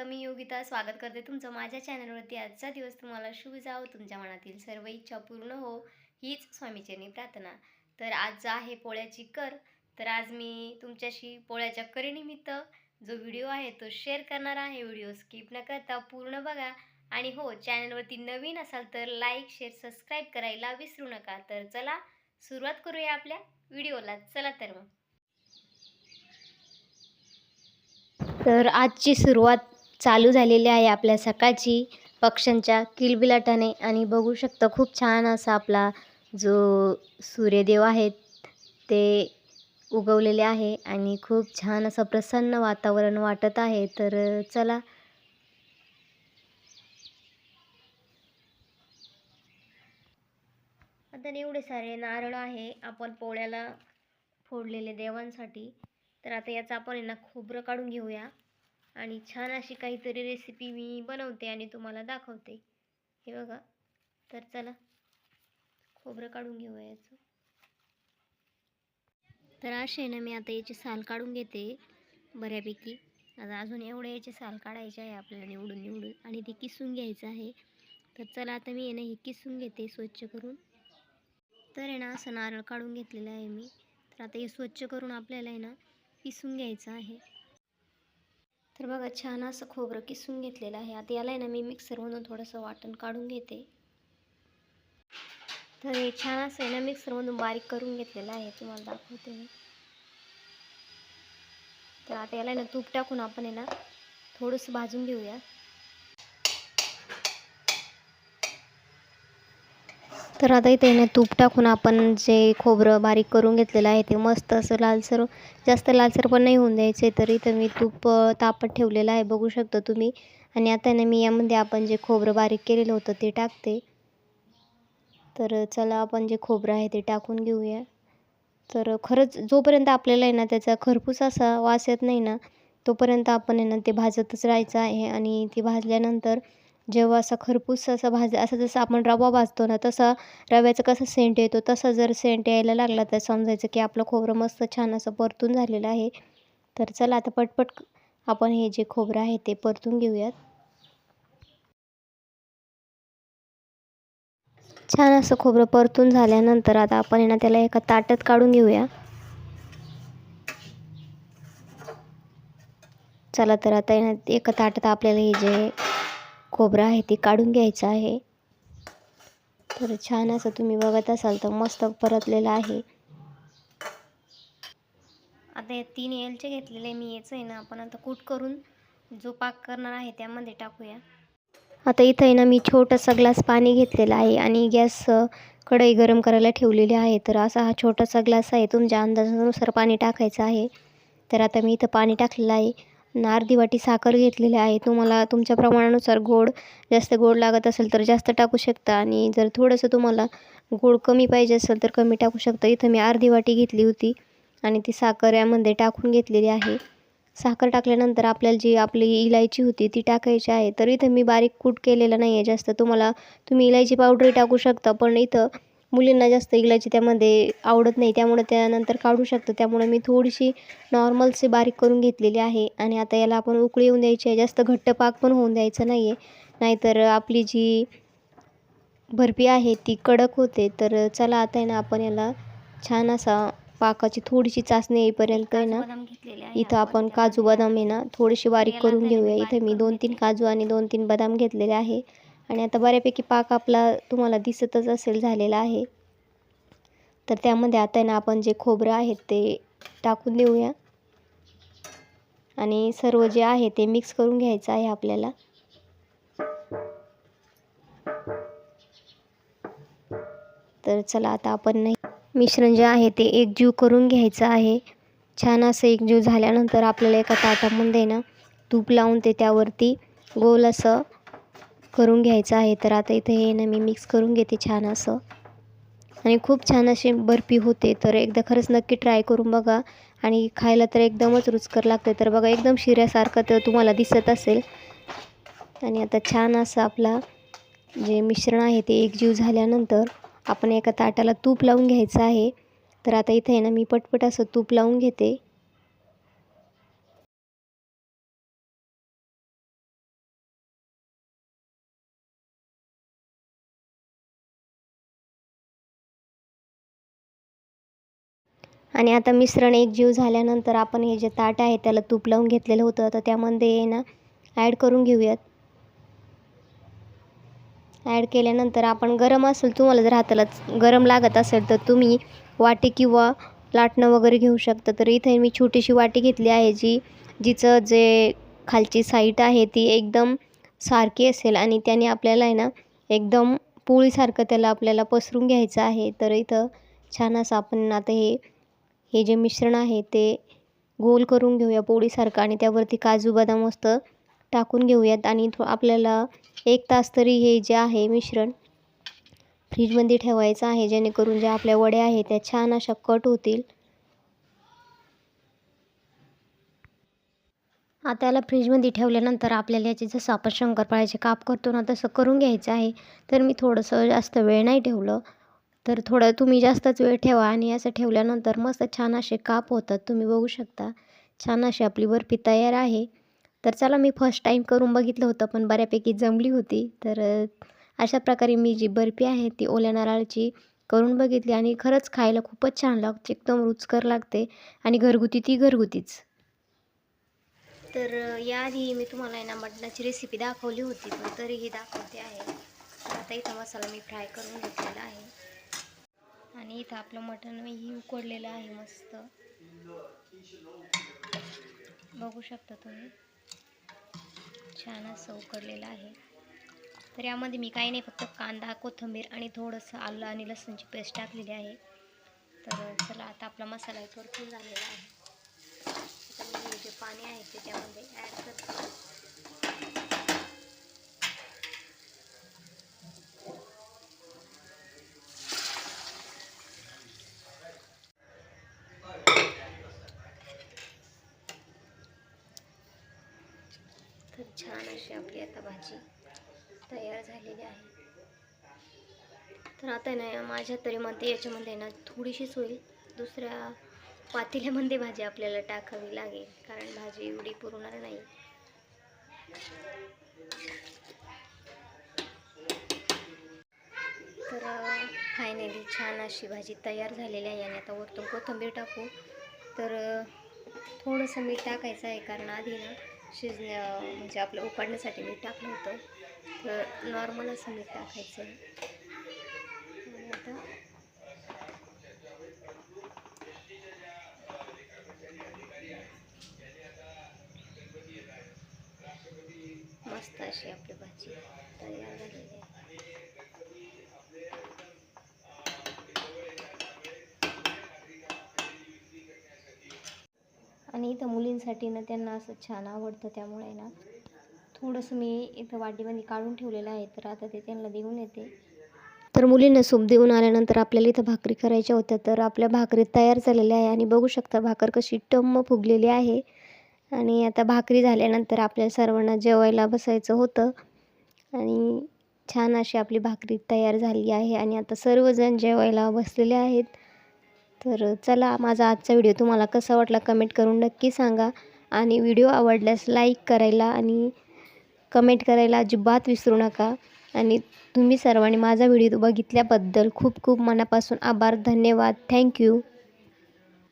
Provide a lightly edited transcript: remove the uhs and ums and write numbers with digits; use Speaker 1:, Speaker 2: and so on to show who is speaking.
Speaker 1: मी योगिता स्वागत करते तुमचं माझ्या चॅनलवरती। आजचा दिवस तुम्हाला शुभ जावो, तुमच्या मनातील सर्व इच्छा पूर्ण हो हीच स्वामीचरणी प्रार्थना। तर आज आहे पोळ्याची कर। तर आज मी तुमच्याशी पोळ्याच्या करीनिमित्त जो व्हिडिओ आहे तो शेअर करणार आहे। व्हिडिओ स्किप न करता पूर्ण बघा आणि हो, चॅनलवरती नवीन असाल तर लाईक शेअर सबस्क्राईब करायला विसरू नका। तर चला सुरुवात करूया आपल्या व्हिडिओला। चला तर मग तर आजची सुरुवात चालू झालेली आहे आपल्या सकाळची पक्ष्यांच्या किलबिलाटाने। आणि बघू शकता खूप छान असा आपला जो सूर्यदेव आहेत ते उगवलेले आहे आणि खूप छान असं प्रसन्न वातावरण वाटत आहे। तर चला आता एवढे सारे नारळ आहे आपण पोळ्याला फोडलेले देवांसाठी। तर आता याचा आपण ना खोबरं काढून घेऊया आणि छान अशी काहीतरी रेसिपी मी बनवते आणि तुम्हाला दाखवते। हे बघा, तर चला खोबरं काढून घेऊया याचं। तर असे ना मी आता याची साल काढून घेते बऱ्यापैकी। आता अजून एवढे याची साल काढायची आहे आपल्याला निवडून आणि ते किसून घ्यायचं आहे। तर चला आता मी ना हे किसून घेते स्वच्छ करून। तर आहे ना असं नारळ काढून घेतलेलं आहे मी। तर आता हे स्वच्छ करून आपल्याला आहे ना किसून घ्यायचं आहे। तर बघा छान असं खोबरं किसून घेतलेलं आहे। आता याला आहे ना मी मिक्सरमधून थोडंसं वाटण काढून घेते। तर हे छान असं आहे ना मिक्सरमधून बारीक करून घेतलेलं आहे, तुम्हाला दाखवते मी। तर आता याला ना तूप टाकून आपण आहे ना थोडंसं भाजून घेऊया। तर आता इथे ना तूप टाकून आपण जे खोबरं बारीक करून घेतलेलं आहे ते मस्त असं लालसर, जास्त लालसर पण नाही होऊन द्यायचे। तर इथं मी तूप तापत ठेवलेलं आहे बघू शकता तुम्ही। आणि आता ना मी यामध्ये आपण जे खोबरं बारीक केलेलं होतं ते टाकते। तर चला आपण जे खोबरं आहे ते टाकून घेऊया। तर खरंच जोपर्यंत आपल्याला आहे ना त्याचा खरपूस असा वास येत नाही ना तोपर्यंत आपण आहे ना ते भाजतच राहायचं आहे। आणि ते भाजल्यानंतर जेव्हा असा खरपूस असा असं जसं आपण रवा भाजतो ना तसा रव्याचा कसा सेंट येतो तसा जर सेंट यायला लागला तर समजायचं की आपलं खोबरं मस्त छान असं परतून झालेलं आहे। तर चला आता पटपट आपण हे जे खोबरं आहे ते परतून घेऊयात। छान असं खोबरं परतून झाल्यानंतर आता आपण आहे ना त्याला एका ताटात काढून घेऊया। चला तर आता आहे ना एका ताटात आपल्याला हे जे खोबरं आहे ते काढून घ्यायचं आहे। तर छान असं तुम्ही बघत असाल तर मस्त परतलेलं आहे। आता हे 3 एलचे घेतलेले मी याचं आहे ना आपण आता कूट करून जो पाक करणार आहे त्यामध्ये टाकूया। आता इथं आहे ना मी छोटासा ग्लास पाणी घेतलेला आहे आणि गॅस कढई गरम करायला ठेवलेली आहे। तर असा हा छोटासा ग्लास आहे, तुमच्या अंदाजानुसार पाणी टाकायचं आहे। तर आता मी इथं पाणी टाकलेलं आहे आणि अर्धी वाटी साखर घेतलेली आहे। तुम्हाला तुमच्या प्रमाणानुसार गोड जास्त गोड लागत असेल तर जास्त टाकू शकता आणि जर थोडंसं तुम्हाला गोड कमी पाहिजे असेल तर कमी टाकू शकता। इथं मी अर्धी वाटी घेतली होती आणि ती साखर यामध्ये टाकून घेतलेली आहे। साखर टाकल्यानंतर आपल्याला जी आपली इलायची होती ती टाकायची आहे। तर इथं मी बारीक कूट केलेलं नाही आहे जास्त, तुम्ही इलायची पावडरही टाकू शकता पण इथं मुलींना जास्त इलायची त्यामध्ये आवडत नाही त्यामुळे त्यानंतर काढू शकतं। त्यामुळे मी थोडीशी नॉर्मलशी बारीक करून घेतलेली आहे आणि आता याला आपण उकळी येऊन द्यायची आहे। जास्त घट्ट पाक पण होऊन द्यायचं नाही आहे, नाहीतर आपली जी बर्फी आहे ती कडक होते। तर चला आता आहे ना आपण याला छान असा पाकाची थोडीशी चासणी येईपर्यंत आहे ना इथं आपण काजू बदाम आहे ना थोडीशी बारीक करून घेऊया। इथे मी 2-3 काजू आणि 2-3 बदाम घेतलेले आहे आणि आता बऱ्यापैकी पाक आपला तुम्हाला दिसतच असेल झालेला आहे। तर त्यामध्ये आता आहे ना आपण जे खोबरं आहे ते टाकून देऊया आणि सर्व जे आहे ते मिक्स करून घ्यायचं आहे आपल्याला। तर चला आता आपण मिश्रण जे आहे ते एकजीव करून घ्यायचं आहे। छान असं एकजीव झाल्यानंतर आपल्याला एका ताटामध्ये ना तूप लावून ते त्यावरती गोल असं करून घ्यायचं आहे। तर आता इथे हे ना मी मिक्स करून घेते छान असं आणि खूप छान अशी बर्फी होते। तर एकदा खरंच नक्की ट्राय करून बघा आणि खायला तर एकदमच रुचकर लागते। तर बघा एकदम शिऱ्यासारखं तर तुम्हाला दिसत असेल आणि आता छान असं आपला जे मिश्रण आहे ते एकजीव झाल्यानंतर आपण एका ताटाला तूप लावून घ्यायचं आहे। तर आता इथे आहे ना मी पटपट असं तूप लावून घेते। आणि आता मिश्रण एकजीव झाल्यानंतर आपण हे जे ताट आहे त्याला तूप लावून घेतलेलं होतं, आता त्यामध्ये ना ॲड करून घेऊयात. ॲड केल्यानंतर आपण गरम असेल, तुम्हाला जर हाताला गरम लागत असेल तर तुम्ही वाटी किंवा लाटणं वगैरे घेऊ शकता. तर इथे मी छोटीशी वाटी घेतली आहे जिचं जे खालची साईड आहे ती एकदम सारखी असेल आणि त्याने आपल्याला आहे ना एकदम पोळीसारखं त्याला आपल्याला पसरून घ्यायचं आहे. तर इथं छान असं आपण आता हे जे मिश्रण आहे ते गोल करून घेऊया पोळीसारखं आणि त्यावरती काजू बदाम मस्त टाकून घेऊयात. आणि आपल्याला 1 तास तरी हे जे आहे मिश्रण फ्रीजमध्ये ठेवायचं आहे, जेणेकरून ज्या आपल्या वड्या आहेत त्या छान अशा कट होतील. आता याला फ्रीजमध्ये ठेवल्यानंतर आपल्याला याचे जसं आपण शंकरपाळ्याचे काप करतो ना तसं करून घ्यायचं आहे. तर मी थोडंसं जास्त वेळ नाही ठेवलं, तर थोडं तुम्ही जास्तच वेळ ठेवा आणि असं ठेवल्यानंतर मस्त छान असे काप होतात. तुम्ही बघू शकता छान अशी आपली बर्फी तयार आहे. तर चला, मी फर्स्ट टाईम करून बघितलं होतं पण बऱ्यापैकी जमली होती. तर अशा प्रकारे मी जी बर्फी आहे ती ओल्या नारळाची करून बघितली आणि खरंच खायला खूपच छान लागते, एकदम रुचकर लागते आणि घरगुती ती घरगुतीच. तर याआधी मी तुम्हाला आहे ना मटणाची रेसिपी दाखवली होती, पण तरीही दाखवते आहे. आता इथं मसाला मी फ्राय करून घेतलेला आहे आणि इथं आपलं मटणही उकडलेलं आहे मस्त, बघू शकता तुम्ही, छान असं उकडलेलं आहे. तर यामध्ये मी काही नाही, फक्त कांदा, कोथिंबीर आणि थोडंसं आलं आणि लसूणची पेस्ट टाकलेली आहे. तर चला, आता आपला मसाला परतून झालेला आहे. आता मी जे पाणी आहे ते त्यामध्ये ॲड करते. तर छान अशी आपली आता भाजी तयार झालेली आहे. तर आता ना माझ्या तरीमध्ये याच्यामध्ये ना थोडीशीच होईल, दुसऱ्या पातेल्यामध्ये भाजी आपल्याला टाकावी लागेल, कारण भाजी एवढी पुरणार नाही. तर फायनली छान अशी भाजी तयार झालेली आहे आणि आता वरतून कोथिंबीर टाकू. तर थोडंसं मीठ टाकायचं आहे, कारण आधी ना म्हणजे आपलं उकडण्यासाठी मीठ टाकलं होतं, तर नॉर्मल असं मीठ टाकायचं आहे. आणि आता मस्त अशी आपली भाजी तयार झालेली आहे. आणि इथं मुलींसाठी ना त्यांना असं छान आवडतं, त्यामुळे ना थोडंसं मी इथं वाटीमध्ये काढून ठेवलेलं आहे. तर आता ते त्यांना देऊन येते. तर मुलींना सूप देऊन आल्यानंतर आपल्याला इथं भाकरी करायच्या होत्या. तर आपल्या भाकरी तयार झालेल्या आहे आणि बघू शकता भाकर कशी टम्म फुगलेली आहे. आणि आता भाकरी झाल्यानंतर आपल्या सर्वांना जेवायला बसायचं होतं आणि छान अशी आपली भाकरी तयार झाली आहे आणि आता सर्वजण जेवायला बसलेले आहेत. तर चला, माझा आजचा व्हिडिओ तुम्हाला कसा वाटला कमेंट करून नक्की सांगा आणि व्हिडिओ आवडल्यास लाईक करायला आणि कमेंट करायला अजिबात विसरू नका. आणि तुम्ही सर्वांनी माझा व्हिडिओ बघितल्याबद्दल खूप खूप मनापासून आभार, धन्यवाद, थँक्यू.